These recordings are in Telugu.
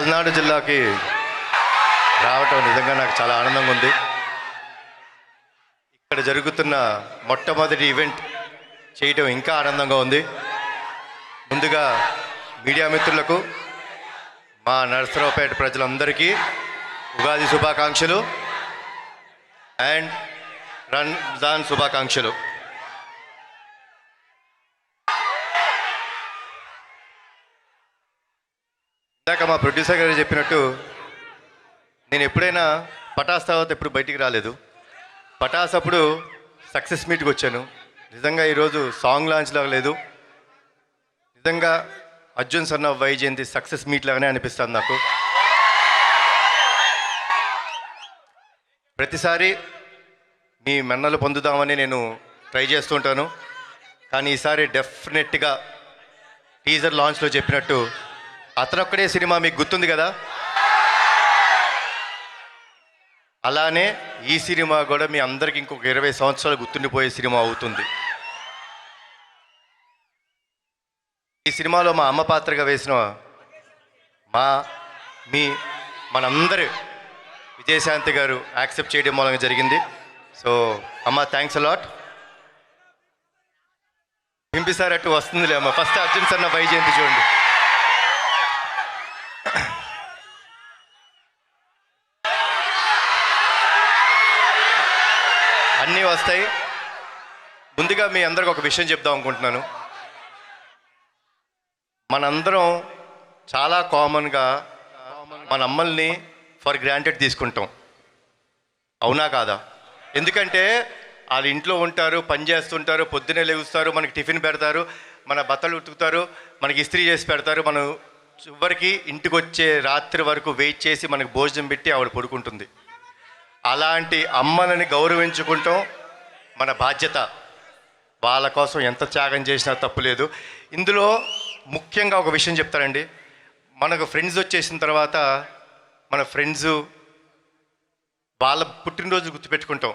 పల్నాడు జిల్లాకి రావటం నిజంగా నాకు చాలా ఆనందంగా ఉంది. ఇక్కడ జరుగుతున్న మొట్టమొదటి ఈవెంట్ చేయటం ఇంకా ఆనందంగా ఉంది. ముందుగా మీడియా మిత్రులకు, మా నరసరావుపేట ప్రజలందరికీ ఉగాది శుభాకాంక్షలు అండ్ రంజాన్ శుభాకాంక్షలు. ఇందాక మా ప్రొడ్యూసర్ గారు చెప్పినట్టు నేను ఎప్పుడైనా పటాస్ తర్వాత ఎప్పుడు బయటికి రాలేదు. పటాస్ అప్పుడు సక్సెస్ మీట్కి వచ్చాను. నిజంగా ఈరోజు సాంగ్ లాంచ్ లాగా లేదు, నిజంగా Arjun son of Vyjayanthi success meet లాగానే అనిపిస్తుంది నాకు. ప్రతిసారి మీ మన్నలు పొందుదామని నేను ట్రై చేస్తుంటాను. కానీ ఈసారి డెఫినెట్గా టీజర్ లాంచ్లో చెప్పినట్టు అతనొక్కడే సినిమా మీకు గుర్తుంది కదా, అలానే ఈ సినిమా కూడా మీ అందరికి ఇంకొక 20 సంవత్సరాలు గుర్తుండిపోయే సినిమా అవుతుంది. ఈ సినిమాలో మా అమ్మ పాత్రగా వేసిన మనందరి విజయశాంతి గారు యాక్సెప్ట్ చేయడం మూలంగా జరిగింది. సో అమ్మ, థ్యాంక్స్ అలాట్. పింపిసార్ అట్టు వస్తుందిలే అమ్మ. ఫస్ట్ అర్జున్ సన్న వైజయంతి చూడండి. అన్నీ వస్తాయి. ముందుగా మీ అందరికి ఒక విషయం చెప్దాం అనుకుంటున్నాను. మనందరం చాలా కామన్గా మన అమ్మల్ని ఫర్ గ్రాంటెడ్ తీసుకుంటాం, అవునా కాదా? ఎందుకంటే వాళ్ళు ఇంట్లో ఉంటారు, పని చేస్తుంటారు, పొద్దున్నే లేగుస్తారు, మనకి టిఫిన్ పెడతారు, మన బట్టలు ఉతుకుతారు, మనకి ఇస్త్రీ చేసి పెడతారు. మనం చివరికి ఇంటికి వచ్చే రాత్రి వరకు వెయిట్ చేసి మనకు భోజనం పెట్టి ఆవిడ పడుకుంటుంది. అలాంటి అమ్మలని గౌరవించుకుంటాం మన బాధ్యత. వాళ్ళ కోసం ఎంత త్యాగం చేసినా తప్పులేదు. ఇందులో ముఖ్యంగా ఒక విషయం చెప్తారండి. మనకు ఫ్రెండ్స్ వచ్చేసిన తర్వాత మన ఫ్రెండ్స్ వాళ్ళ పుట్టినరోజు గుర్తుపెట్టుకుంటాం,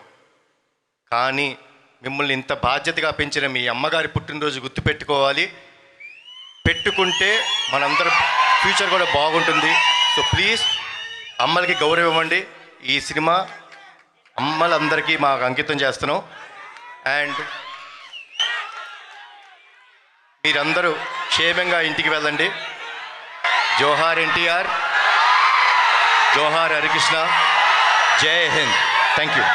కానీ మిమ్మల్ని ఇంత బాధ్యతగా పెంచిన మీ అమ్మగారి పుట్టినరోజు గుర్తుపెట్టుకోవాలి. పెట్టుకుంటే మనందరం ఫ్యూచర్ కూడా బాగుంటుంది. సో ప్లీజ్ అమ్మలకి గౌరవం ఇవ్వండి. ఈ సినిమా అమ్మలందరికీ మాకు అంకితం చేస్తున్నాం. అండ్ మీరందరూ క్షేమంగా ఇంటికి వెళ్ళండి. జోహార్ ఎన్టీఆర్, జోహార్ హరికృష్ణ, జై హింద్. Thank you.